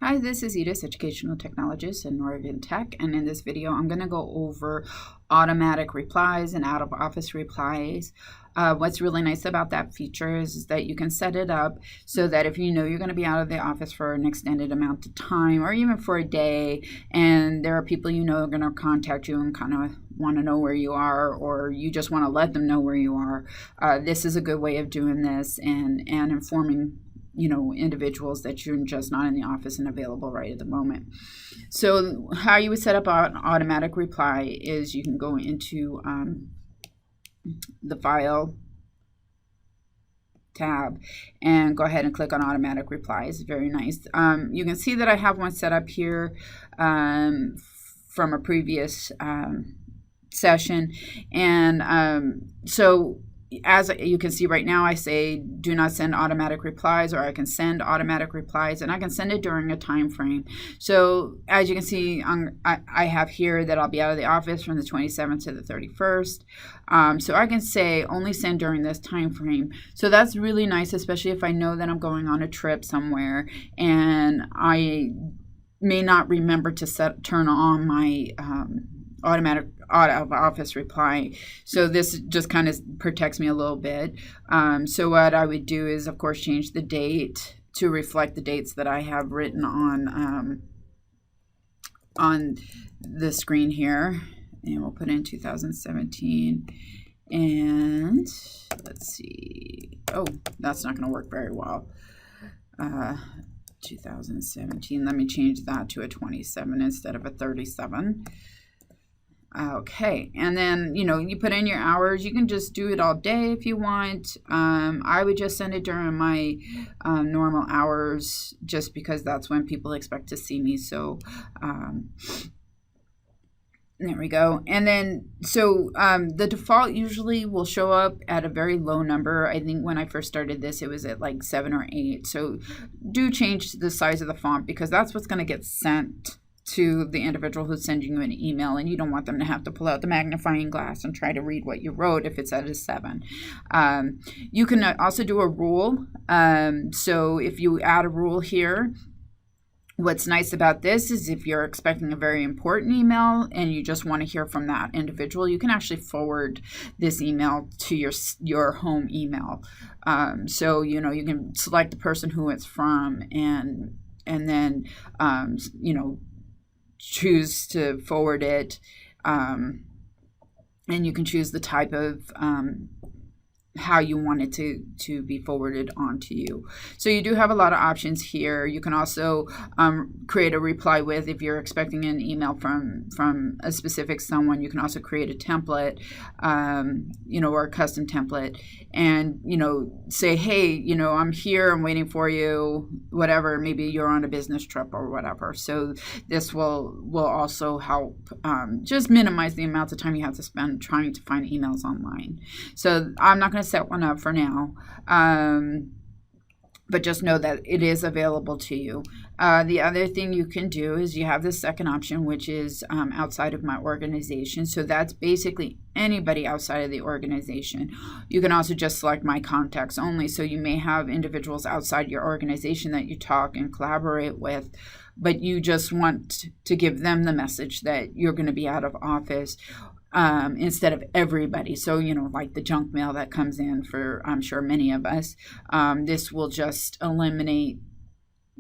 Hi, this is Edith, Educational Technologist in Oregon Tech, and in this video I'm going to go over automatic replies and out-of-office replies. What's really nice about that feature is that you can set it up so that if you know you're going to be out of the office for an extended amount of time or even for a day, and there are people you know are going to contact you and kind of want to know where you are, or you just want to let them know where you are, this is a good way of doing this and informing individuals that you're just not in the office and available right at the moment. So how you would set up an automatic reply is you can go into the File tab and go ahead and click on automatic replies. Very nice. You can see that I have one set up here from a previous session, and so as you can see right now, I say do not send automatic replies, or I can send automatic replies, and I can send it during a time frame. So as you can see, I have here that I'll be out of the office from the 27th to the 31st. So I can say only send during this time frame. So that's really nice, especially if I know that I'm going on a trip somewhere and I may not remember to turn on my automatic out-of-office reply. So this just kind of protects me a little bit. So what I would do is, of course, change the date to reflect the dates that I have written on the screen here. And we'll put in 2017. And let's see. Oh, that's not going to work very well. 2017. Let me change that to a 27 instead of a 37. Okay, and then, you put in your hours. You can just do it all day if you want. I would just send it during my normal hours, just because that's when people expect to see me. So there we go. And then, so the default usually will show up at a very low number. I think when I first started this, it was at like 7 or 8. So do change the size of the font, because that's what's going to get sent to the individual who's sending you an email, and you don't want them to have to pull out the magnifying glass and try to read what you wrote if it's at a 7. You can also do a rule. So if you add a rule here, what's nice about this is if you're expecting a very important email and you just want to hear from that individual, you can actually forward this email to your home email. So you can select the person who it's from, and then choose to forward it, and you can choose the type of how you want it to be forwarded on to you. So you do have a lot of options here. You can also create a reply with, if you're expecting an email from a specific someone. You can also create a template, or a custom template, and say, hey, I'm here, I'm waiting for you, whatever. Maybe you're on a business trip or whatever. So this will also help just minimize the amount of time you have to spend trying to find emails online. So I'm not going to set one up for now, but just know that it is available to you. The other thing you can do is you have the second option, which is outside of my organization. So that's basically anybody outside of the organization. You can also just select my contacts only. So you may have individuals outside your organization that you talk and collaborate with, but you just want to give them the message that you're going to be out of office, instead of everybody. So, like the junk mail that comes in for, I'm sure, many of us, this will just eliminate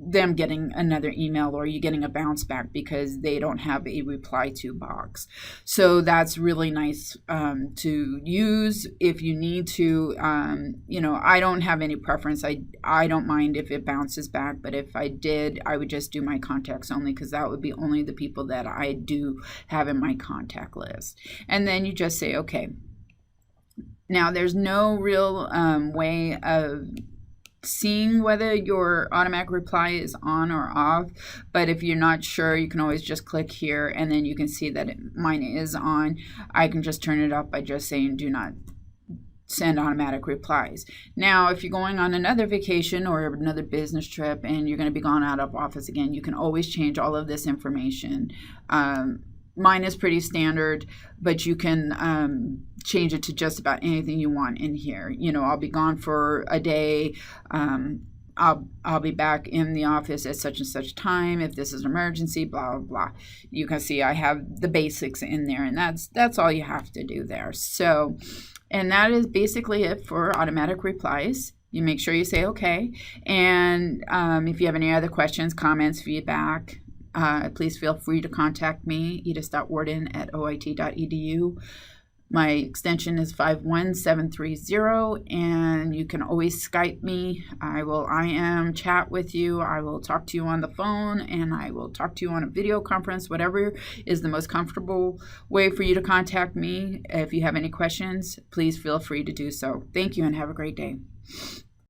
them getting another email, or you getting a bounce back because they don't have a reply to box. So that's really nice to use if you need to. I don't have any preference. I don't mind if it bounces back, but if I did, I would just do my contacts only, because that would be only the people that I do have in my contact list. And then you just say, okay. Now, there's no real way of seeing whether your automatic reply is on or off, but if you're not sure, you can always just click here, and then you can see that mine is on. I can just turn it up by just saying do not send automatic replies. Now, if you're going on another vacation or another business trip and you're going to be gone out of office again, you can always change all of this information. Mine is pretty standard, but you can change it to just about anything you want in here. I'll be gone for a day. I'll be back in the office at such and such time. If this is an emergency, blah blah blah. You can see I have the basics in there, and that's all you have to do there. So, and that is basically it for automatic replies. You make sure you say okay, and if you have any other questions, comments, feedback, please feel free to contact me, edith.warden@oit.edu. My extension is 51730, and you can always Skype me. I am chat with you. I will talk to you on the phone, and I will talk to you on a video conference, whatever is the most comfortable way for you to contact me. If you have any questions, please feel free to do so. Thank you, and have a great day.